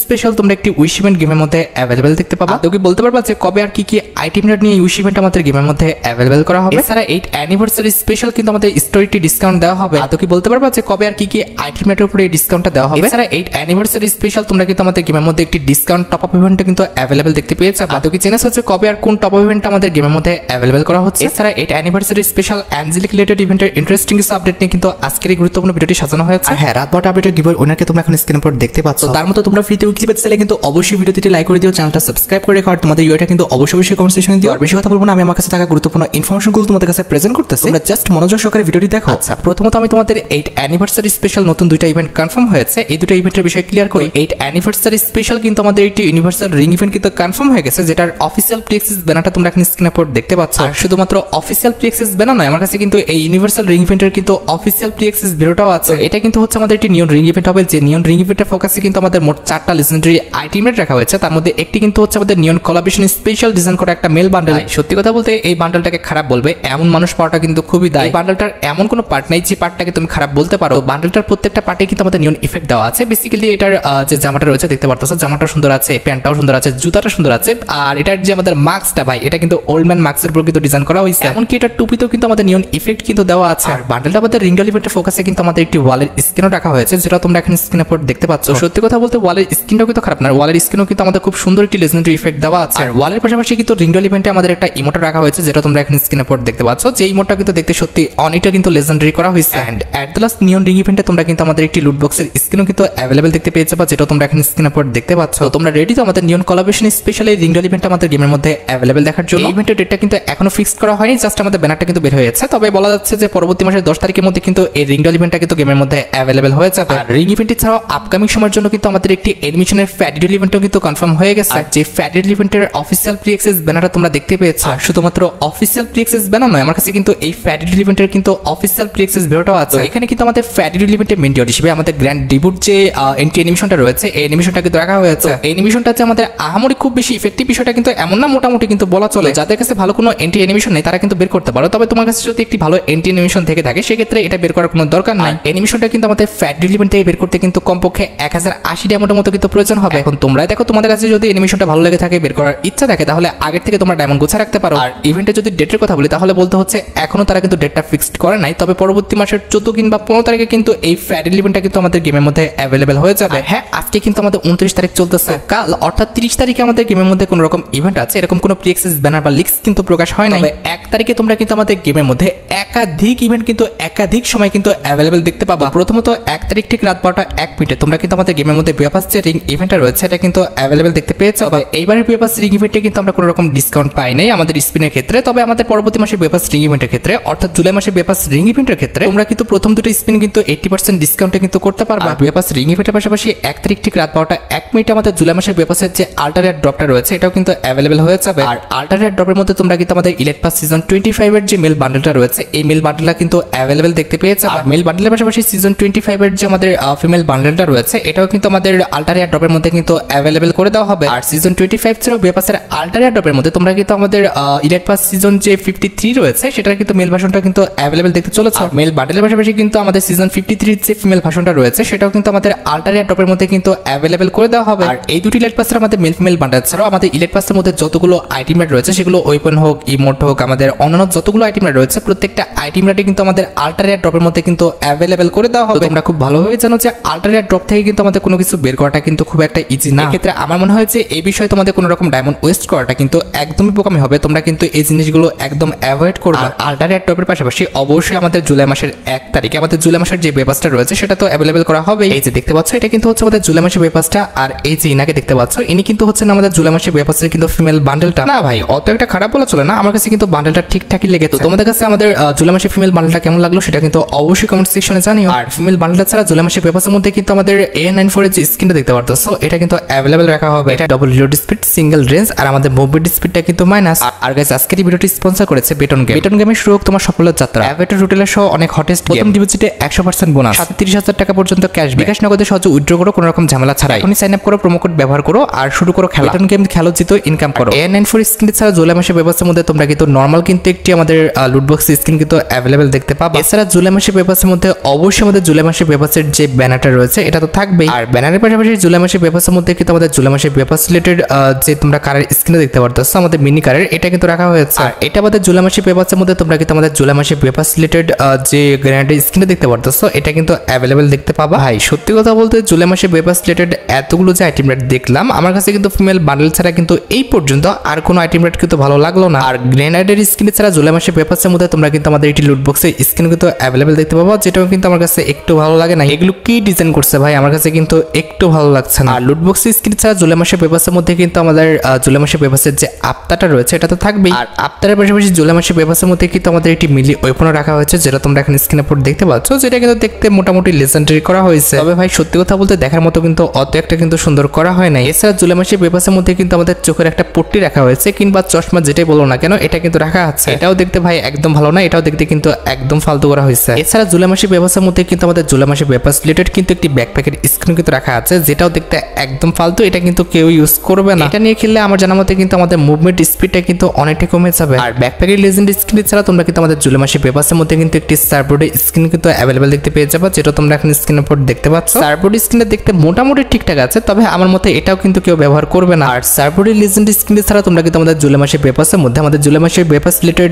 Special তোমরা একটি wish event গেমের মধ্যে অ্যাভেলেবেল দেখতে পাবা। তো কি বলতে পারবা যে কবে আর কি কি আইটেম রেট নিয়ে উইশ ইভেন্ট আমাদের গেমের মধ্যে অ্যাভেলেবেল করা হবে? এছাড়া 8 অ্যানিভার্সারি স্পেশাল কিন্তু আমাদের স্টোরিটি ডিসকাউন্ট দেওয়া হবে। তো কি বলতে পারবা যে কবে আর কি কি আইটেম রেটের উপরে এই ডিসকাউন্টটা দেওয়া হবে? এছাড়া 8 অ্যানিভার্সারি স্পেশাল তোমরা কিন্তু আমাদের গেমের মধ্যে একটি ডিসকাউন্ট টপ আপ ইভেন্ট কিন্তু অ্যাভেলেবেল দেখতে পেয়েছো। তো কি জেনেছো হচ্ছে কবে আর কোন টপ আপ ইভেন্ট আমাদের গেমের মধ্যে অ্যাভেলেবেল করা হচ্ছে? এছাড়া 8 অ্যানিভার্সারি স্পেশাল অ্যাঞ্জেলিক রিলেটেড ইভেন্টের ইন্টারেস্টিং কিছু আপডেট নিয়ে কিন্তু আজকের এই গুরুত্বপূর্ণ ভিডিওটি সাজানো হয়েছে। হ্যাঁ, রাত 12টা আপডেটের গিভওয়ে উইনারকে তোমরা এখন স্ক্রিনের উপর দেখতে পাচ্ছ। তার মতো তোমরা ফ্রিতে উইকলি পেতে চাইলে কিন্তু অবশ্যই ভিডিওটিতে লাইক করে দিও, চ্যানেলটা সাবস্ক্রাইব করে রেখো, আর তোমাদের ইউআইটা কিন্তু অবশ্যই কমেন্ট সেকশনে দিও। আর বেশি কথা বলবো না, আমি আমার কাছে থাকা গুরুত্বপূর্ণ ইনফরমেশনগুলো তোমাদের কাছে প্রেজেন্ট করতেছি, তোমরা জাস্ট মনোযোগ সহকারে ভিডিওটি দেখো। আচ্ছা, প্রথমত আমি তোমাদের 8 অ্যানিভার্সারি স্পেশাল নতুন দুইটা ইভেন্ট কনফার্ম হয়েছে, এই দুটো ইভেন্টের বিষয়ে ক্লিয়ার করি। 8 অ্যানিভার্সারি স্পেশাল কিন্তু আমাদের একটি ইউনিভার্সাল রিং ইভেন্ট কিন্তু কনফার্ম হয়ে গেছে, যেটার অফিসিয়াল প্রিএক্সেস ব্যানারটা তোমরা এখন স্ক্রিনের উপর দেখতে পাচ্ছ। আর শুধুমাত্র অফিসিয়াল প্রিএক্সেস ব্যানার নয়, আমার কাছে কিন্তু এই ইউনিভার্সাল রিং ইভেন্টের কিন্তু অফিসিয়াল প্রিএক্সেস ভিডিওটাও আছে। এটা কিন্তু হচ্ছে আমাদের একটি নিয়ন রিং ইভেন্ট হবে, যে নিয়ন রিং ইভেন্টের ফোকাসে কিন্তু আমাদের মোট 4টা লেজেন্ডারি আইটেম রেট রাখা হয়েছে। তার মধ্যে একটি কিন্তু হচ্ছে আমাদের নিয়ন কোলাবরেশন স্পেশাল ডিজাইন করা একটা মেল বান্ডেল। সত্যি কথা বলতে এই বান্ডেলটাকে খারাপ বলবে এমন মানুষ পাওয়াটা কিন্তু খুবই দায়। এই বান্ডেলটার এমন কোনো পার্ট নাই যে পার্টটাকে তুমি খারাপ বলতে পারো। বান্ডেলটার প্রত্যেকটা পার্টে কিন্তু আমাদের নিয়ন ইফেক্ট দেওয়া আছে। বেসিক্যালি এটার যে জামাটা রয়েছে দেখতে পারতেছো, জামাটা সুন্দর আছে, প্যান্টটাও সুন্দর আছে, জুতাটা সুন্দর আছে, আর এটার যে আমাদের মাস্কটা ভাই, এটা কিন্তু ওল্ড ম্যান মাস্কের উপর কিন্তু ডিজাইন করা হয়েছে। এমনকি এটার টুপিতেও কিন্তু আমাদের নিয়ন ইফেক্ট কিন্তু দেওয়া আছে। আর বান্ডেলটা আমাদের রিঙ্গল ইভেন্টের ফোকাসে কিন্তু আমাদের একটি ওয়ালের স্ক্রিনও রাখা হয়েছে, যেটা তোমরা এখন স্ক্রিনের উপর দেখতে পাচ্ছ। সত্যি কথা বলতে ওয়ালের স্ক্রিনটাও কিন্তু খারাপ না, ওয়ালের স্ক্রিনও কিন্তু আমাদের খুব সুন্দর একটি লেজেন্ডারি ইফেক্ট দেওয়া আছে। আর ওয়ালের পাশাপাশি কিন্তু রিঙ্গল ইভেন্টে আমাদের একটা ইমোটা রাখা হয়েছে, যেটা তোমরা এখন স্ক্রিনের উপর দেখতে পাচ্ছ, যে ইমোটা কিন্তু দেখতে সত্যি অনেকটা কিন্তু লেজেন্ডারি করা হয়েছে। And at the last neon ring ইভেন্টে তোমরা কিন্তু আমাদের একটি লুট বক্সের স্ক্রিনও কিন্তু অ্যাভেলেবেল দেখতে পেয়েছো, বা যেটা তোমরা এখন স্ক্রিনের উপর দেখতে পাচ্ছ। তো তোমরা রেডি তো আমাদের নিয়ন কোলাবরেশন স্পেশাল এই রিঙ্গল ইভেন্ট আমাদের গেমের মধ্যে অ্যাভেলেবেল দেখার জন্য? এই ইভেন্টের ডেটটা কিন্তু এখনো ফিক্সড করা হয়নি, জাস্ট আমাদের ব্যানারটা কিন্তু বের হয়েছে। তবে বলা যাচ্ছে যে পরবর্তী মাসের 10 তারিখের মধ্যে কিন্তু এই রিঙ্গল ইভেন্টটা কিন্তু গেমের মধ্যে অ্যাভেলেবেল হয়ে যাবে। আর রিং ইভেন্ট ছাড়াও আপকামিং সময়ের জন্য কিন্তু আমাদের একটি এডমিশনের ফ্যাডিডল ইভেন্টও কিন্তু কনফার্ম হয়ে গেছে। আর যে ফ্যাডিডল ইভেন্টের অফিসিয়াল প্রিএক্সেস ব্যানারটা তোমরা দেখতে পেয়েছো, আর শুধুমাত্র অফিসিয়াল প্রিএক্সেস ব্যানার নয়, আমার কাছে কিন্তু এই ফ্যাডিডল ইভেন্টের কিন্তু অফিসিয়াল প্রিএক্সেস ভিডিওটাও আছে। এখানে কিন্তু আমাদের ফ্যাডিডল ইভেন্টের মেইন ডিওর হিসেবে আমাদের গ্র্যান্ড ডিবুট যে এন্ট্রি অ্যানিমেশনটা রয়েছে, এই অ্যানিমেশনটা কিন্তু রাখা হয়েছে। এই অ্যানিমেশনটা যে আমাদের আহামরি খুব বেশি ইফেক্টিভ বিষয়টা কিন্তু এমন না, মোটামুটি কিন্তু বলা চলে। যাদের কাছে ভালো কোনো এন্ট্রি অ্যানিমেশন নেই তারা কিন্তু বের করতে পারো, তবে তোমার কাছে যদি একটি ভালো এন্ট্রি অ্যানিমেশন থেকে থাকে সেক্ষেত্রে এটা বের করার কোনো দরকার নাই। অ্যানিমেশনটা কিন্তু আমাদের ফ্যাডিডল ইভেন্ট থেকে বের করতে কিন্তু কমপক্ষে 1080 ডায়মন্ডের মতো কিন্তু প্রয়োজন হবে। এখন তোমরাই দেখো, তোমাদের কাছে যদি অ্যানিমেশনটা ভালো লেগে থাকে, বের করার ইচ্ছা থাকে, তাহলে আগের থেকে তোমরা ডায়মন্ড গোছা রাখতে পারো। আর ইভেন্টে যদি ডেটের কথা বলি তাহলে বলতে হচ্ছে এখনো তারা কিন্তু ডেটটা ফিক্সড করে নাই, তবে পরবর্তী মাসের 14 কিংবা 15 তারিখে কিন্তু এই ফ্যাডিডল ইভেন্টটা কিন্তু আমাদের গেমের মধ্যে অ্যাভেলেবেল হয়ে যাবে। হ্যাঁ, আজকে কিন্তু আমাদের 29 তারিখ চলতেছে, কাল অর্থাৎ 30 তারিখে আমাদের গেমের মধ্যে কোনো রকম ইভেন্ট আছে, এরকম কোনো প্রিএক্সেস ব্যানার বা লিক্স কিন্তু প্রকাশ হয় নাই। 1 তারিখে তোমরা কিন্তু আমাদের গেমের মধ্যে একাধিক ইভেন্ট কিন্তু একাধিক সময় কিন্তু অ্যাভেলেবেল দেখতে পাবা। প্রথমত 1 তারিখ ঠিক রাত 12টা 1 মিনিটে তোমরা কিন্তু আমাদের গেমের মধ্যে বিয়াপাস যে রিং ইভেন্টটা রয়েছে এটা কিন্তু অ্যাভেলেবেল দেখতে পেয়েছো। এইবারের বিয়াপাস রিং ইভেন্টে কিন্তু আমরা কোনো রকম ডিসকাউন্ট পাই নাই আমাদের স্পিনের ক্ষেত্রে, তবে আমাদের পরবর্তী মাসে বিয়াপাস রিং ইভেন্টের ক্ষেত্রে অর্থাৎ জুলাই মাসে বিয়াপাস রিং ইভেন্টের ক্ষেত্রে তোমরা কিন্তু প্রথম দুটো স্পিন কিন্তু 80% ডিসকাউন্টে কিন্তু করতে পারবা। বিয়াপাস রিং ইভেন্টের পাশাপাশি 1 তারিখ ঠিক রাত 12টা 1 মিনিটে আমাদের জুলাই মাসের বিয়াপাসের যে আল্টারেট ড্রপটা রয়েছে এটাও কিন্তু অ্যাভেলেবেল হয়ে যাবে। আর আল্টারেট ড্রপের মধ্যে তোমরা কিন্তু আমাদের ইলেট পাস সিজন 25 এর যে মেল বান্ডেলটা রয়েছে এই মেল বান্ডেলটা কিন্তু অ্যাভেলেবেল দেখতে পেয়েছে। আর মেল বান্ডেলের পাশাপাশি সিজন 25 এর যে আমাদের ফিমেল বান্ডেলটা রয়েছে এটাও কিন্তু আমাদের আল্টারেট ড্রপের মধ্যে কিন্তু অ্যাভেলেবেল করে দেওয়া হবে। আর সিজন 25 ছাড়াও বিয়াপাসের আল্টারেট ড্রপের মধ্যে তোমরা কিন্তু আমাদের ইলেট পাস সিজন যে 53 রয়েছে সেটার কিন্তু মেল ভার্সনটা কিন্তু অ্যাভেলেবল দেখতে চলেছে। মেল বান্ডেলের পাশাপাশি কিন্তু আমাদের সিজন 53 যে ফিমেল ভার্সনটা রয়েছে সেটাও কিন্তু আমাদের আল্টারেট ড্রপের মধ্যে কিন্তু অ্যাভেলেবল করে দেওয়া হবে। আর এই দুটি ইলেট পাসের আমাদের মেল ফিমেল বান্ডেল ছাড়াও আমাদের ইলেট পাসের মধ্যে যতগুলো আইটেম রেট রয়েছে সেগুলো ওয়েপন হোক, ইমোট হোক, আমাদের অন্যান্য যতগুলো আইটেম রেট রয়েছে প্রত্যেকটা আইটেম রেটে কিন্তু আমাদের আল্টারেট ড্রপের মধ্যে কিন্তু অ্যাভেলেবল করে দেওয়া হবে। তোমরা খুব ভালোভাবে জানো যে আল্টারেট ড্রপ থেকে কিন্তু আমাদের কোনো কিছু বের করাটা কিন্তু খুব একটা ইজি না। এক্ষেত্রে আমার মনে হয় যে এই বিষয়ে তোমাদের কোনো রকম ডায়মন্ড ওয়েস্ট করাটা কিন্তু একদমই বোকামি হবে। তোমরা কিন্তু এই জিনিসগুলো একদম অ্যাভয়েড করবে। আল্টারেট ড্রপের পাশাপাশি অবশ্যই আমাদের জুলাই মাসের 1 তারিখে আমাদের জুলাই মাসের যে বিয়াপাসটা রয়েছে সেটা তো অ্যাভেলেবল করা হবে। এই যে দেখতে পাচ্ছ এটা কিন্তু হচ্ছে আমাদের জুলাই মাসের বিয়াপাসটা, আর এই যে ইনাকে দেখতে পাচ্ছ ইনি কিন্তু হচ্ছে আমাদের জুলাই মাসের বিয়াপাসের কিন্তু ফিমেল বান্ডেলটা। না ভাই, অত একটা খারাপ বলা চলে না, আমার কাছে কিন্তু বান্ডেলটা ঠিকঠাকই লেগেছে। তোমাদের কাছে আমাদের জুলাই মাসের ফিমেল বান্ডেলটা কেমন লাগলো সেটা কিন্তু অবশ্যই কমেন্ট সেকশনে জানিও। আর ফিমেল বান্ডেলটা ছাড়া জুলাই মাসের বিয়াপাসের মধ্যে কিন্তু আমাদের A94 এর যে স্কিনটা দেখতে পারতেছো এটা কিন্তু অ্যাভেলেবল রাখা হবে। এটা double reload speed, single range, আর আমাদের মুভমেন্ট স্পিডটা কিন্তু মাইনাস। আর গাইস আজকের এই ভিডিওটি স্পন্সর করেছে বেটন গেম। বেটন গেমের শুরু হোক তোমার সফলের যাত্রা। অ্যাভেটর রুটেলের সহ অনেক হটেস্ট গেম, প্রথম ডিপোজিটে 100% বোনাস, 30,000 টাকা পর্যন্ত ক্যাশ, বিকাশ নগদে সহজে উইথড্র করো কোনো রকম ঝামেলা ছাড়াই। এখনই সাইন আপ করো, প্রোমো কোড ব্যবহার করো আর শুরু করো খেলা। বেটন গেম খেলো, জিতো, ইনকাম করো। A94 স্কিন ছাড়া জুলাই মাসের ব্যবস্থার মধ্যে তোমরা কিন্তু নরমাল কিন্তু একটি আমাদের লুটবক্স স্কিন কিন্তু অ্যাভেলেবল দেখতে পাবা। এছাড়া জুলাই মাসের ব্যবস্থার মধ্যে অবশ্যই আমাদের জুলাই মাসের ব্যবস্থার যে ব্যানারটা রয়েছে এটা তো থাকবেই। আর ব্যানারের পাশাপাশি জুলাই মাসের পেপারসের মধ্যে কিন্তু আমাদের জুলাই মাসের পেপার রিলেটেড যে তোমরা কারের স্ক্রিনে দেখতে পারতেছো আমাদের মিনি কারের এটা কিন্তু রাখা হয়েছে। আর এটা আমাদের জুলাই মাসের পেপারসের মধ্যে তোমরা কিন্তু আমাদের জুলাই মাসের পেপার রিলেটেড যে গ্রেনেডের স্ক্রিনে দেখতে পারতেছো এটা কিন্তু অ্যাভেলেবেল দেখতে পাবা। ভাই সত্যি কথা বলতে জুলাই মাসের পেপার রিলেটেড এতগুলো যে আইটেম রেট দেখলাম আমার কাছে কিন্তু ফিমেল বান্ডেল ছাড়া কিন্তু এই পর্যন্ত আর কোনো আইটেম রেট কিন্তু ভালো লাগলো না। আর গ্রেনেডের স্ক্রিন ছাড়া জুলাই মাসের পেপারসের মধ্যে তোমরা কিন্তু আমাদের এটি লুট বক্সের স্ক্রিন কিন্তু অ্যাভেলেবেল দেখতে পাবো, যেটাও কিন্তু আমার কাছে একটু ভালো লাগে না। এগুলো কি ডিজাইন করছে ভাই আমার কাছে কিন্তু একটু ভালো লাগছে না। আর লুট বক্সের স্ক্রিন ছাড়া জুলাই মাসের পেপারসের মধ্যে কিন্তু আমাদের জুলাই মাসের পেপারসের যে আফতারটা রয়েছে এটা তো থাকবেই। আর আফতারের পাশাপাশি জুলাই মাসের পেপারসের মধ্যে কিন্তু আমাদের একটি মিলি ওয়েপনও রাখা হয়েছে, যেটা তোমরা এখন স্ক্রিনের উপর দেখতে পাচ্ছ, যেটা কিন্তু দেখতে মোটামুটি লেজেন্ডারি করা হয়েছে। তবে ভাই সত্যি কথা বলতে দেখার মতো কিন্তু অত একটা কিন্তু সুন্দর করা হয় না। এছাড়া জুলাই মাসের পেপারসের মধ্যে কিন্তু আমাদের চোখের একটা পট্টি রাখা হয়েছে কিংবা চশমা যেটাই বলো না কেন এটা কিন্তু রাখা আছে। এটাও দেখতে ভাই একদম ভালো না, এটাও দেখতে কিন্তু একদম ফালতু করা হয়েছে। এছাড়া জুলাই মাসের পেপারসের মধ্যে কিন্তু আমাদের জুলাই মাসের পেপার রিলেটেড কিন্তু একটি ব্যাকপ্যাকের স্ক্রিন কিন্তু রাখা আছে, যেটাও দেখতে একদম ফালতু, এটা কিন্তু কেউ ইউজ করবে না। এটা নিয়ে খেললে আমার জানা মতে কিন্তু আমাদের মুভমেন্ট স্পিডটা কিন্তু অনেকটা কমে যাবে। আর ব্যাকপ্যাকের লেজেন্ড স্ক্রিন ছাড়া তোমরা কিন্তু আমাদের জুলাই মাসের পেপারসের মধ্যে কিন্তু একটি সার্বোর্ডের স্ক্রিন কিন্তু অ্যাভেলেবেল দেখতে পেয়ে যাবে, যেটা তোমরা এখন স্ক্রিনের উপর দেখতে পাচ্ছ। সার্বোর্ড স্ক্রিনটা দেখতে মোটামুটি ঠিকঠাক আছে, তবে আমার মতে এটাও কিন্তু কেউ ব্যবহার করবে না। আর সার্বোর্ডের লেজেন্ড স্ক্রিন ছাড়া তোমরা কিন্তু আমাদের জুলাই মাসের পেপারসের মধ্যে আমাদের জুলাই মাসের পেপার রিলেটেড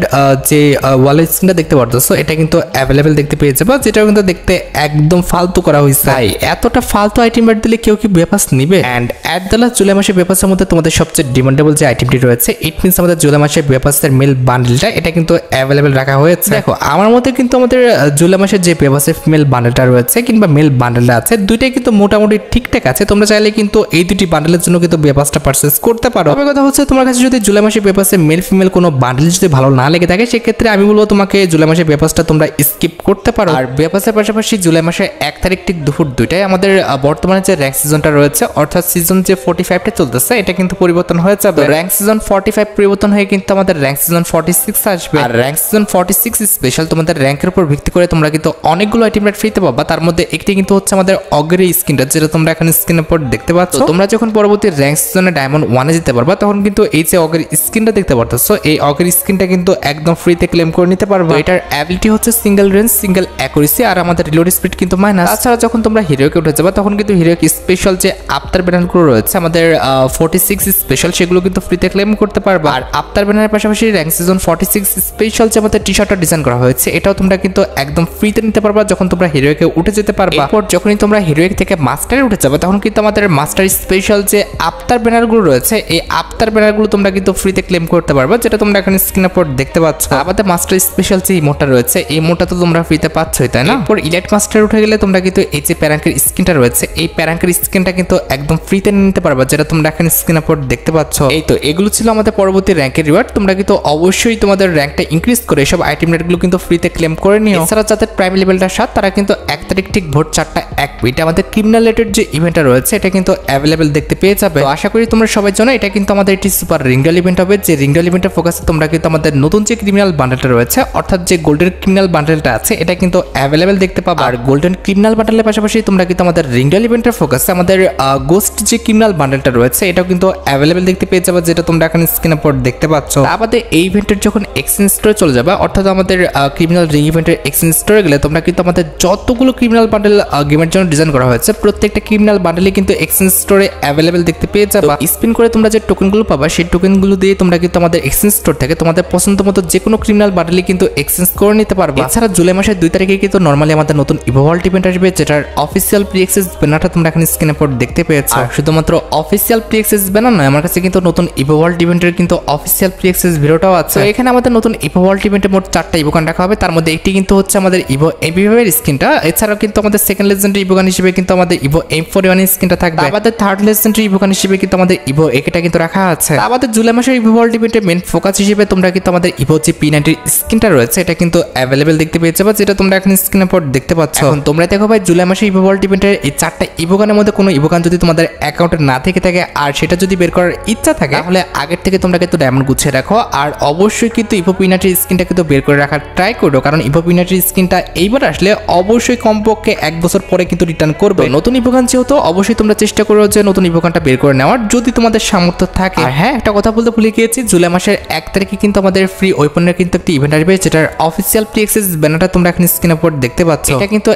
যে ওয়াল স্ক্রিনটা দেখতে পারতেছো এটা কিন্তু অ্যাভেলেবেল দেখতে পেয়ে যাবে, যেটাও কিন্তু দেখতে একদম ফালতু করা হয়েছে। তাই এতটা ফালতু আইটেম রেট দিলে কেউ কি পেপারস নিবে? And at the last July মাসের পেপারসের মধ্যে তোমাদের সবচেয়ে ডিমান্ডেবল যে আইটেমটি রয়েছে ইট মিনস আমাদের জুলাই মাসের পেপারসের মেল বান্ডেলটা এটা কিন্তু অ্যাভেলেবেল রাখা হয়েছে। দেখো আমার মতে কিন্তু আমাদের জুলাই মাসের যে পেপারসের ফিমেল বান্ডেলটা রয়েছে কিংবা মেল বান্ডেলটা আছে দুইটাই কিন্তু মোটামুটি ঠিকঠাক আছে। তোমরা চাইলে কিন্তু এই দুটি বান্ডেলের জন্য কিন্তু পেপারসটা পারচেজ করতে পারো। তবে কথা হচ্ছে তোমার কাছে যদি জুলাই মাসের পেপারসের মেল ফিমেল কোনো বান্ডেল যদি ভালো না লেগে থাকে সেক্ষেত্রে আমি বলবো তোমাকে জুলাই মাসের পেপারসটা তোমরা স্কিপ করতে পারো। আর পেপারসের পাশাপাশি জুলাই মাসের 1 তারিখ ঠিক দুপুর 2টায় আমাদের বর্তমানে যে র্যাঙ্ক সিজনটা রয়েছে অর্থাৎ সিজন যে 45টা চলতেছে এটা কিন্তু পরিবর্তন হয়ে যাবে। র্যাঙ্ক সিজন 45 পরিবর্তন হয়ে কিন্তু আমাদের র্যাঙ্ক সিজন 46 আসবে। আর র্যাঙ্ক সিজন 46 স্পেশাল তোমাদের র্যাঙ্কের উপর ভিত্তি করে তোমরা কিন্তু অনেকগুলো আইটেম রেট ফ্রিতে পাবা। তার মধ্যে একটি কিন্তু হচ্ছে আমাদের অগ্রের স্ক্রিনটা, যেটা তোমরা এখন স্ক্রিনের উপর দেখতে পাচ্ছ। তোমরা যখন পরবর্তী র্যাঙ্ক সিজনে ডায়মন্ড 1 এ যেতে পারবা তখন কিন্তু এই যে অগ্রের স্ক্রিনটা দেখতে পারতেছো এই অগ্রের স্ক্রিনটা কিন্তু একদম ফ্রিতে ক্লেম করে নিতে পারবা। এটার অ্যাবিলিটি হচ্ছে সিঙ্গেল রেঞ্জ সিঙ্গেল অ্যাকুরেসি আর আমাদের রিলোড স্পিড কিন্তু মাইনাস। তাছাড়া যখন তোমরা হিরোকে উঠে যাবা তখন কিন্তু হিরোক স্পেশাল যে আফতার ব্যানারগুলো রয়েছে আমাদের 46 স্পেশাল সেগুলো কিন্তু ফ্রিতে ক্লেম করতে পারবা। আর আফতার ব্যানারের পাশাপাশি র্যাঙ্ক সিজন 46 স্পেশাল যে আমাদের টি-শার্টটা ডিজাইন করা হয়েছে এটাও তোমরা কিন্তু একদম ফ্রিতে নিতে পারবা যখন তোমরা হিরোকে উঠে যেতে পারবা। এরপর যখনই তোমরা হিরোইক থেকে মাস্টারে উঠে যাবে তখন কিন্তু আমাদের মাস্টার স্পেশাল যে আফতার ব্যানারগুলো রয়েছে এই আফতার ব্যানারগুলো তোমরা কিন্তু ফ্রিতে ক্লেম করতে পারবা, যেটা তোমরা এখানে স্ক্রিনের উপর দেখতে পাচ্ছ। আমাদের মাস্টার স্পেশাল যে ইমোটটা রয়েছে এই ইমোটটা তো তোমরা ফ্রিতে পাচ্ছই, তাই না? এরপর ইলাইট মাস্টার উঠে গেলে তোমরা কিন্তু এই যে প্যারাঙ্কের স্কিনটা রয়েছে এই প্যারাঙ্কের স্কিনটা কিন্তু একদম ফ্রিতে নিতে পারবা, যেটা তোমরা এখানে স্ক্রিনের উপর দেখতে পাচ্ছ। এই তো এগুলো ছিল আমাদের পরবর্তী র্যাঙ্কের রিওয়ার্ড। তোমরা কিন্তু অবশ্যই তোমাদের র্যাঙ্কটা ইনক্রিজ করে এসব আইটেম রেটগুলো কিন্তু ফ্রিতে ক্লেম করে নিও। এছাড়া যাদের প্রাইম লেভেলটা 7 তারা কিন্তু 1 তারিখ ঠিক ভোর 4টা 1 মিনিটে আমাদের ক্রিমিনাল রিলেটেড যে ইভেন্টটা রয়েছে এটা কিন্তু অ্যাভেলেবেল দেখতে পেয়ে যাবে। তো আশা করি তোমরা সবাই জানো এটা কিন্তু আমাদের একটি সুপার রিংডল ইভেন্ট হবে, যে রিংডল ইভেন্টের ফোকাসে তোমরা কিন্তু আমাদের নতুন যে ক্রিমিনাল বান্ডেলটা রয়েছে অর্থাৎ যে গোল্ডেন ক্রিমিনাল বান্ডেলটা আছে এটা কিন্তু অ্যাভেলেবেল দেখতে পাবে। আর গোল্ডেন ক্রিমিনাল বান্ডেলের পাশাপাশি তোমরা কিন্তু আমাদের রিংডল ইভেন্টের ফোকাসে আমাদের গোস্ট যে ক্রিমিনাল বান্ডেলটা রয়েছে এটাও কিন্তু অ্যাভেলেবেল দেখতে পেয়ে যাবে, যেটা তোমরা এখানে স্ক্রিনের উপর দেখতে পাচ্ছ। আমাদের এই ইভেন্টের যখন এক্সচেঞ্জ স্টোরে চলে যাবে অর্থাৎ আমাদের ক্রিমিনাল রিং ইভেন্টের এক্সচেঞ্জ স্টোরে গেলে তোমরা কিন্তু আমাদের যতগুলো ক্রিমিনাল বান্ডেল গেমের জন্য ডিজাইন করা হয়েছে প্রত্যেকটা ক্রিমিনাল বান্ডেলই কিন্তু এক্সচেঞ্জ স্টোরে অ্যাভেলেবেল দেখতে পেয়ে যাবে। স্পিন করে তোমরা যে টোকেনগুলো পাবা সেই টোকেনগুলো দিয়ে তোমরা কিন্তু আমাদের এক্সচেঞ্জ স্টোর থেকে তোমাদের পছন্দ মতো যে কোনো ক্রিমিনাল বান্ডেলই কিন্তু এক্সচেঞ্জ করে নিতে পারবে। এছাড়া জুলাই মাসের 2 তারিখে কিন্তু নরমালি আমাদের নতুন ইভোভাল্ট ইভেন্ট আসবে, যেটার অফিসিয়াল প্রি অ্যাক্সেস ব্যানারটা তোমরা এখানে স্ক্রিনের উপর দেখতে পেয়েছো। শুধুমাত্র অফিসিয়াল প্রি অ্যাক্সেস ব্যানার নয়, আমার কাছে কিন্তু নতুন ইভোভাল্ট ইভেন্টের কিন্তু অফিসিয়াল প্রি অ্যাক্সেস ভিডিওটাও আছে। এখানে আমাদের নতুন ইভোভাল্ট ইভেন্টে মোট 4টা ইভোগান রাখা হবে, তার মধ্যে একটি কিন্তু হচ্ছে আমাদের ইভো এমপি5 এর স্কিনটা। এছাড়াও কিন্তু আমাদের সেকেন্ড লেজেন্ডারি ইভোগান হিসেবে কিন্তু আমাদের ইভো M41 এর স্কিনটা থাকবে। আমাদের থার্ড লেজেন্ডারি ইভোগান হিসেবে কিন্তু আমাদের ইভো একেটা কিন্তু রাখা আছে। আমাদের জুলাই মাসের ইভোভাল্ট ইভেন্টের মেন ফোকাস হিসেবে তোমরা কিন্তু আমাদের ইভো যে P90 স্কিনটা রয়েছে এটা কিন্তু অ্যাভেলেবেল দেখতে পেয়ে যাবে, যেটা তোমরা এখন স্ক্রিনের উপর দেখতে পাচ্ছ। এখন তোমরা দেখো ভাই জুলাই মাসের ইভোভাল্ট ইভেন্টের এই 4টা ইভোগানের মধ্যে কোনো ইভোগান যদি তোমাদের অ্যাকাউন্টে না থেকে থাকে আর সেটা যদি বের করার ইচ্ছা থাকে তাহলে আগের থেকে তোমরা কিন্তু ডায়মন্ড গুছিয়ে রাখো। আর অবশ্যই কিন্তু ইভো P90 স্কিনটা কিন্তু বের করে রাখার ট্রাই করো, কারণ ইভো P90 স্কিনটা এইবার আসলে অবশ্যই কমপক্ষে 1 বছর পরে কিন্তু রিটার্ন করবে। নতুন ইভোগান যেহেতু অবশ্যই তোমরা চেষ্টা করো যে নতুন ইভোগানটা বের করে নেওয়ার যদি তোমাদের সামর্থ্য থাকে। আর হ্যাঁ একটা কথা বলতে ভুলে গিয়েছি, জুলাই মাসের 1 তারিখে কিন্তু আমাদের ফ্রি ওয়েপনের কিন্তু একটি ইভেন্ট আসবে, যেটার অফিসিয়াল প্রি অ্যাক্সেস ব্যানারটা তোমরা এখন স্ক্রিনের উপর দেখতে পাচ্ছ। এটা কিন্তু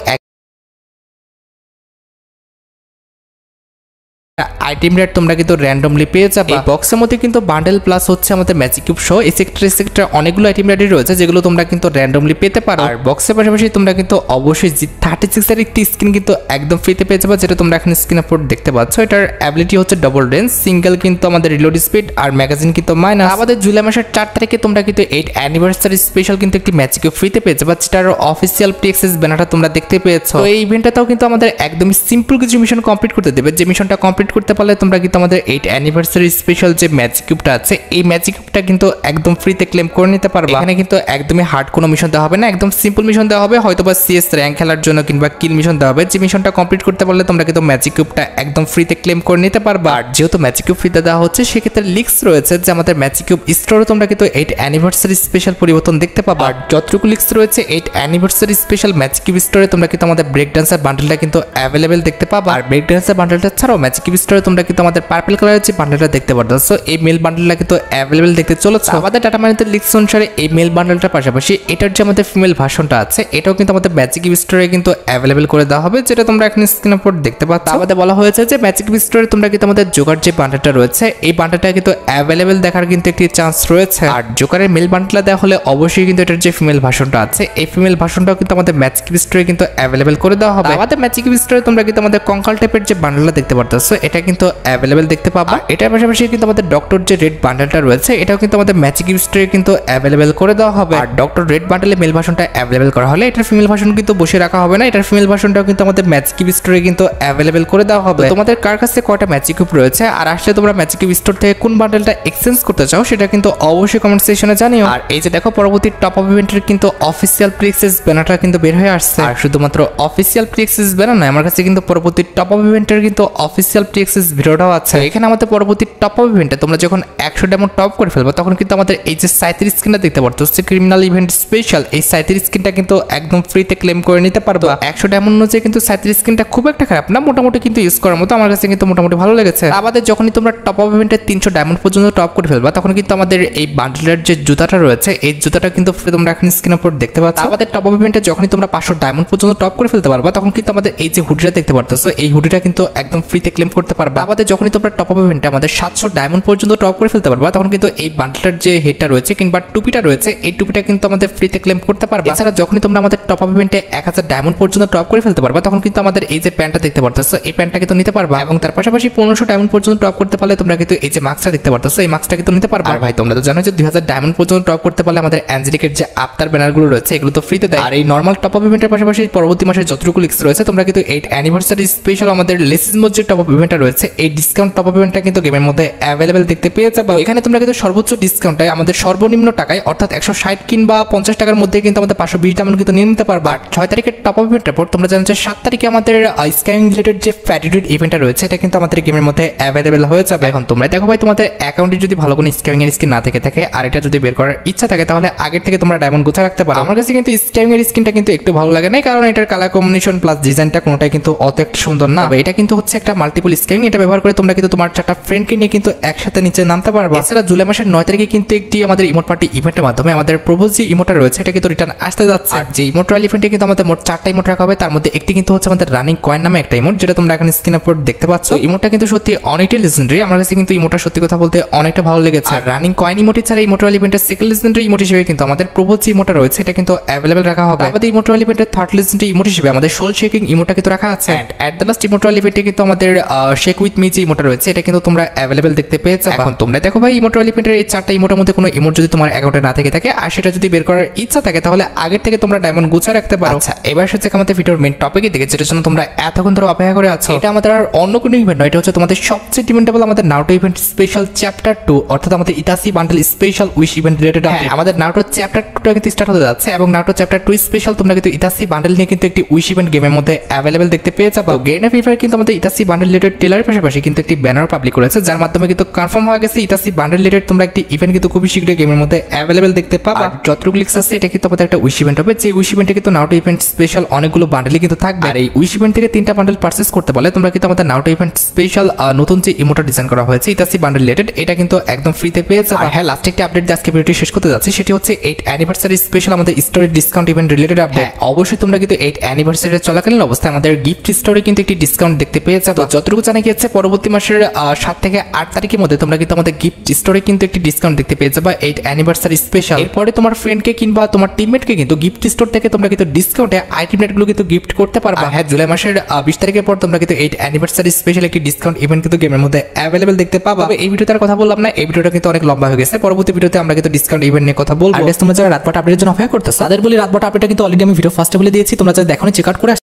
আইটেম রেট তোমরা কিন্তু র্যান্ডমলি পেয়ে যাবে। এই বক্সের মধ্যে কিন্তু বান্ডেল প্লাস হচ্ছে আমাদের ম্যাজিক কিউব সহ এই সেক্টর অনেকগুলো আইটেম রেট রয়েছে যেগুলো তোমরা কিন্তু র্যান্ডমলি পেতে পারো। আর বক্সের পাশাপাশি তোমরা কিন্তু অবশ্যই G36 এর একটি স্কিন কিন্তু একদম ফ্রিতে পেয়ে যাবে, যেটা তোমরা এখন স্ক্রিনে উপর দেখতে পাচ্ছ। এটার অ্যাবিলিটি হচ্ছে ডবল রেঞ্জ, সিঙ্গেল কিন্তু আমাদের রিলোড স্পিড আর ম্যাগাজিন কিন্তু মাইনাস। আমাদের জুলাই মাসের 4 তারিখে তোমরা কিন্তু 8 অ্যানিভার্সারি স্পেশাল কিন্তু একটি ম্যাজিক কিউব ফ্রিতে পেয়ে যাবে, যেটার অফিসিয়াল PXS ব্যানারটা তোমরা দেখতে পেয়েছো। তো এই ইভেন্টটাও কিন্তু আমাদের একদমই সিম্পল কিছু মিশন কমপ্লিট করতে দেবে, যে মিশনটা কমপ্লিট করতে পারলে তোমরা কিন্তু আমাদের 8 অ্যানিভার্সারি স্পেশাল যে ম্যাজিক কিউবটা আছে এই ম্যাজিক কিউবটা কিন্তু একদম ফ্রিতে ক্লেম করে নিতে পারবে। এখানে কিন্তু একদমই হার্ড কোনো মিশন দেওয়া হবে না, একদম সিম্পল মিশন দেওয়া হবে, হয়তোবা CS র্যাঙ্ক খেলার জন্য কিংবা কিল মিশন দেওয়া হবে। যে মিশনটা কমপ্লিট করতে পারলে তোমরা কিন্তু ম্যাজিক কিউবটা একদম ফ্রিতে ক্লেম করে নিতে পারবে। আর যেহেতু ম্যাজিক কিউব ফ্রিতে দেওয়া হচ্ছে সেক্ষেত্রে লিক্স রয়েছে যে আমাদের ম্যাজিক কিউব স্টোরে তোমরা কিন্তু 8 অ্যানিভার্সারি স্পেশাল পরিবর্তন দেখতে পাবে। আর যতটুকু লিক্স রয়েছে 8 অ্যানিভার্সারি স্পেশাল ম্যাজিক কিউব স্টোরে তোমরা কিন্তু আমাদের ব্রেক ডান্সার বান্ডেলটা কিন্তু অ্যাভেলেবেল দেখতে পাবে। আর ব্রেক ডান্সার বান্ডেলটা ছাড়াও ম্যাজিক কিউব স্টোরে তোমরা কিন্তু আমাদের পার্পল কালারের যে বান্ডেলটা দেখতে পাচ্ছ, সো এই মেল বান্ডেলটা কিন্তু অ্যাভেলেবেল দেখতে চলেছে। আমাদের ডাটা মাইনিংয়ের লিক্স অনুসারে এই মেল বান্ডেলটার পাশাপাশি এটার যে আমাদের ফিমেল ভার্সনটা আছে এটাও কিন্তু আমাদের ম্যাজিক কিউব স্টোরে কিন্তু অ্যাভেলেবেল করে দেওয়া হবে, যেটা তোমরা এখন স্ক্রিনের উপর দেখতে পাচ্ছ। আমাদের বলা হয়েছে যে ম্যাজিক কিউব স্টোরে তোমরা কিন্তু আমাদের জোকার যে বান্ডেলটা রয়েছে এই বান্ডেলটা কিন্তু অ্যাভেলেবেল দেখার কিন্তু একটি চান্স রয়েছে। আর জোকারের মেল বান্ডেলটা দেওয়া হলে অবশ্যই কিন্তু এটার যে ফিমেল ভার্সনটা আছে এই ফিমেল ভার্সনটাও কিন্তু আমাদের ম্যাজিক কিউব স্টোরে কিন্তু অ্যাভেলেবেল করে দেওয়া হবে। আমাদের ম্যাজিক কিউব স্টোরে তোমরা কিন্তু আমাদের কঙ্কাল টাইপের যে বান্ডেলটা দেখতে পারতেছো এটা কিন্তু অ্যাভেলেবেল দেখতে পাবা। এটার পাশাপাশি কিন্তু আমাদের ডক্টর যে রেড বান্ডেলটা রয়েছে এটাও কিন্তু আমাদের ম্যাজিক কিউব স্টোরে কিন্তু অ্যাভেলেবেল করে দেওয়া হবে। আর ডক্টর রেড বান্ডেলে মেল ভার্সনটা অ্যাভেলেবেল করা হলে এটার ফিমেল ভার্সন কিন্তু বসে রাখা হবে না, এটার ফিমেল ভার্সনটাও কিন্তু আমাদের ম্যাজিক কিউব স্টোরে কিন্তু অ্যাভেলেবেল করে দেওয়া হবে। তোমাদের কার কাছে কয়টা ম্যাজিক কিউব রয়েছে আর আসলে তোমরা ম্যাজিক কিউব স্টোর থেকে কোন বান্ডেলটা এক্সচেঞ্জ করতে চাও সেটা কিন্তু অবশ্যই কমেন্ট সেকশনে জানিও। আর এই যে দেখো পরবর্তী টপ আপ ইভেন্টের কিন্তু অফিসিয়াল PXS ব্যানারটা কিন্তু বের হয়ে আসছে। আর শুধুমাত্র অফিসিয়াল PXS ব্যানার নয়, আমার কাছে কিন্তু পরবর্তী টপ আপ ইভেন্টের কিন্তু অফিসিয়াল PXS ভিডিওটাও আছে। এখানে আমাদের পরবর্তী টপ আপ ইভেন্টে তোমরা যখন 100 ডায়মন্ড টপ করে ফেলবে তখন কিন্তু আমাদের এই যে 37 স্কিনটা দেখতে পাচ্ছ ক্রিমিনাল ইভেন্ট স্পেশাল, এই 37 স্কিনটা কিন্তু একদম ফ্রিতে ক্লেম করে নিতে পারবে। 100 ডায়মন্ড অনুযায়ী কিন্তু 37 স্কিনটা খুব একটা খারাপ না, মোটামুটি কিন্তু ইউজ করার মতো, আমার কাছে কিন্তু মোটামুটি ভালো লেগেছে। আমাদের যখনই তোমরা টপ আপ ইভেন্টে 300 ডায়মন্ড পর্যন্ত টপ করে ফেলবা তখন কিন্তু আমাদের এই বান্ডেলের যে জুতাটা রয়েছে এই জুতাটা কিন্তু তোমরা এখন স্ক্রিনের উপর দেখতে পাচ্ছ। আমাদের টপ আপ ইভেন্টে যখনই তোমরা 500 ডায়মন্ড পর্যন্ত টপ করে ফেলতে পারবা তখন কিন্তু আমাদের এই যে হুডিটা দেখতে পারতেছো এই হুডিটা কিন্তু একদম ফ্রিতে ক্লেম করতে পারবা। আমাদের যখনই তোমরা টপ আপ ইভেন্টে আমাদের 700 ডায়মন্ড পর্যন্ত টপ করে ফেলতে পারবা তখন কিন্তু এই বান্ডেলের যে হেডটা রয়েছে কিংবা টুপিটা রয়েছে এই টুপিটা কিন্তু আমাদের ফ্রিতে ক্লেম করতে পারবা। এছাড়া যখনই তোমরা আমাদের টপ আপ ইভেন্টে 1000 ডায়মন্ড পর্যন্ত টপ করে ফেলতে পারবা তখন কিন্তু আমাদের এই যে প্যান্টটা দেখতে পারতেছো এই প্যান্টটা কিন্তু নিতে পারবা। এবং তার পাশাপাশি 1500 ডায়মন্ড পর্যন্ত টপ করতে পারলে তোমরা কিন্তু এই যে মাস্কটা দেখতে পারতেছো এই মাস্কটা কিন্তু নিতে পারবা। আর ভাই তোমরা তো জানো যে 2000 ডায়মন্ড পর্যন্ত টপ করতে পারলে আমাদের অ্যাঞ্জেলিকের যে আফতার ব্যানারগুলো রয়েছে এগুলো তো ফ্রিতে দেয়। আর এই নরমাল টপ আপ ইভেন্টের পাশাপাশি পরবর্তী মাসে যতটুকু লিক্স রয়েছে তোমরা কিন্তু 8 অ্যানিভার্সারি স্পেশাল আমাদের লেসিসমো যে টপ আপ ইভেন্টটা রয়েছে এই ডিসকাউন্ট টপ আপ ইভেন্টটা কিন্তু গেমের মধ্যে অ্যাভেলেবেল দেখতে পেয়ে যাবে। এখানে তোমরা কিন্তু সর্বোচ্চ ডিসকাউন্টে আমাদের সর্বনিম্ন টাকায় অর্থাৎ 160 কিংবা 50 টাকার মধ্যে কিন্তু আমাদের 520 ডায়মন্ড কিন্তু নিয়ে নিতে পারবা। 6 তারিখের টপ আপ ইভেন্টের পর তোমরা জানো যে 7 তারিখে আমাদের স্ক্যামিং রিলেটেড যে ফ্যাটিটিউড ইভেন্টটা রয়েছে এটা কিন্তু আমাদের গেমের মধ্যে অ্যাভেলেবেল হয়ে যাবে। এখন তোমরা দেখো ভাই তোমাদের অ্যাকাউন্টে যদি ভালো কোনো স্ক্যামিং এর স্কিন না থাকে আর এটা যদি বের করার ইচ্ছা থাকে তাহলে আগের থেকে তোমরা ডায়মন্ড গুছা রাখতে পারো। আমার কাছে কিন্তু স্ক্যামিং এর স্কিনটা কিন্তু একটু ভালো লাগে না, কারণ এটার কালার কম্বিনেশন প্লাস ডিজাইনটা কোনোটাই কিন্তু অত একটা সুন্দর না। এটা কিন্তু হচ্ছে একটা মাল্টিপল স্ক্যামিং, এটা ব্যবহার করে তোমরা কিন্তু তোমার 4টা ফ্রেন্ডকে নিয়ে কিন্তু একসাথে নিচে নামতে পারবে। এছাড়া জুলাই মাসের 9 তারিখে কিন্তু একটি আমাদের ইমোট পার্টি ইভেন্টের মাধ্যমে আমাদের প্রপোজ যে ইমোটটা রয়েছে এটা কিন্তু রিটার্ন আসতে যাচ্ছে। আর যে ইমোট রয়্যাল ইভেন্টে কিন্তু আমাদের মোট 4টা ইমোট রাখা হবে, তার মধ্যে একটি কিন্তু হচ্ছে আমাদের রানিং কয়েন নামে একটা ইমোট, যেটা তোমরা এখন স্ক্রিনের উপর দেখতে পাচ্ছ। ইমোটটা কিন্তু সত্যি অনেকটাই লেজেন্ডারি, আমার কাছে কিন্তু ইমোটটা সত্যি কথা বলতে অনেকটা ভালো লেগেছে। আর রানিং কয়েন ইমোটি ছাড়া ইমোট রয়্যাল ইভেন্টের সেকেন্ড লেজেন্ডারি ইমোট হিসেবে কিন্তু আমাদের প্রপোজ যে ইমোটটা রয়েছে এটা কিন্তু অ্যাভেলেবল রাখা হবে। আমাদের ইমোট রয়্যাল ইভেন্টের থার্ড লেজেন্ডারি ইমোট হিসেবে আমাদের সোল শেকিং ইমোটটা কিন্তু রাখা আছে। And at the last emote royale ইভেন্টে কিন্তু আমাদের শেক উইথ মি যে ইমোটটা রয়েছে এটা কিন্তু তোমরা অ্যাভেলেবল দেখতে পেয়েছো। এখন তোমরা দেখো ভাই ইমোট রয়্যাল ইভেন্টের এই 4টা ইমোটের মধ্যে কোনো ইমোট যদি তোমার অ্যাকাউন্টে না থাকে আর সেটা যদি বের করার ইচ্ছা থাকে তাহলে আগের থেকে তোমরা ডায়মন্ড গুছা রাখতে পারো। আচ্ছা এবার হচ্ছে আমাদের ভিডিওর মেইন টপিকে দিকে, যেটার জন্য তোমরা এতক্ষণ ধরে অপেক্ষা করে আছো। এটা আমাদের আর অন্য কোনো ইভেন্ট নয়, এটা হচ্ছে তোমাদের সবচেয়ে ডিমান্ডেবল আমাদের নারুটো ইভেন্ট স্পেশাল চ্যাপ্টার 2 অর্থাৎ আমাদের Itachi bundle special wish event related. আমাদের নারুটো চ্যাপ্টার 2টা কিন্তু স্টার্ট হতে যাচ্ছে এবং নারুটো চ্যাপ্টার 2 স্পেশাল তোমরা কিন্তু ইতাসি বান্ডেল নিয়ে কিন্তু একটি উইশ ইভেন্ট গেমের মধ্যে অ্যাভেলেবল দেখতে পেয়ে যাবে। গেম অফ ফিফার কিন্তু আমাদের ইতাসি বান্ডেল রিলেটেড ট্রেলারের পাশাপাশি কিন্তু একটি ব্যানার পাবলিক করেছে, যার মাধ্যমে কিন্তু কনফার্ম হয়ে গেছে ইতাসি বান্ডেল রিলেটেড তোমরা একটি ইভেন্ট কিন্তু খুবই শীঘ্রই গেমের মধ্যে অ্যাভেলেবল দেখতে পাবে। আর যতটুকু লিক্স আছে এটা কিন্তু আমাদের একটা উইশ ইভেন্ট হবে, যে উইশ ইভেন্টে কিন্তু নারুটো ইভেন্ট স্পেশাল অনেকগুলো বান্ডেলই কিন্তু থাকবে। আর এই উইশ ইভেন্ট থেকে 3টা বান্ডেল পারচেজ করতে পারলে তোমরা কিন্তু আমাদের নারুটো ইভেন্ট স্পেশাল নতুন যে ইমোটা ডিজাইন করা হয়েছে ইতাসি বান্ডেল রিলেটেড এটা কিন্তু একদম ফ্রিতে পেয়ে যাবে। হ্যাঁ লাস্ট একটা আপডেট আজকে ভিডিওটি শেষ করতে যাচ্ছি, সেটি হচ্ছে 8 অ্যানিভার্সারি স্পেশাল আমাদের story discount event related update. অবশ্যই তোমরা কিন্তু 8 অ্যানিভার্সারি চলাকালীন অবস্থায় আমাদের গিফট স্টোরে কিন্তু একটি ডিসকাউন্ট দেখতে পেয়ে যাবে। যতটুকু জানা গিয়েছে পরবর্তী মাসের 7 থেকে 8 তারিখের মধ্যে তোমরা কিন্তু আমাদের গিফট স্টোরে কিন্তু একটি ডিসকাউন্ট দেখতে পেয়ে যাবে 8 অ্যানিভার্সারি স্পেশাল। এরপরে তোমার ফ্রেন্ডকে কিংবা তোমার টিমমেটকে কিন্তু গিফট স্টোর থেকে তোমরা কিন্তু ডিসকাউন্টে আইটেমগুলো কিন্তু গিফট করতে পারবা। হ্যাঁ, জুলাই মাসের 20 তারিখের পর তোমরা কিন্তু 8 অ্যানিভার্সারি স্পেশাল একটি ডিসকাউন্ট ইভেন্ট কিন্তু গেমের মধ্যে অ্যাভেলেবল দেখতে পাবা। এই ভিডিওতে আর কথা বললাম না, এই ভিডিওটা কিন্তু অনেক লম্বা হয়ে গেছে। পরবর্তী ভিডিওতে আমরা কিন্তু ডিসকাউন্ট ইভেন্ট নিয়ে কথা বলবো। আর তোমরা যারা রাতবাট আপডেটের জন্য অপেক্ষা করতেছো তাদের বলি রাতবাট আপডেটটা কিন্তু অলরেডি আমি ভিডিও ফার্স্টে বলে দিয়েছি, তোমরা যারা দেখোনি চেক আউট করে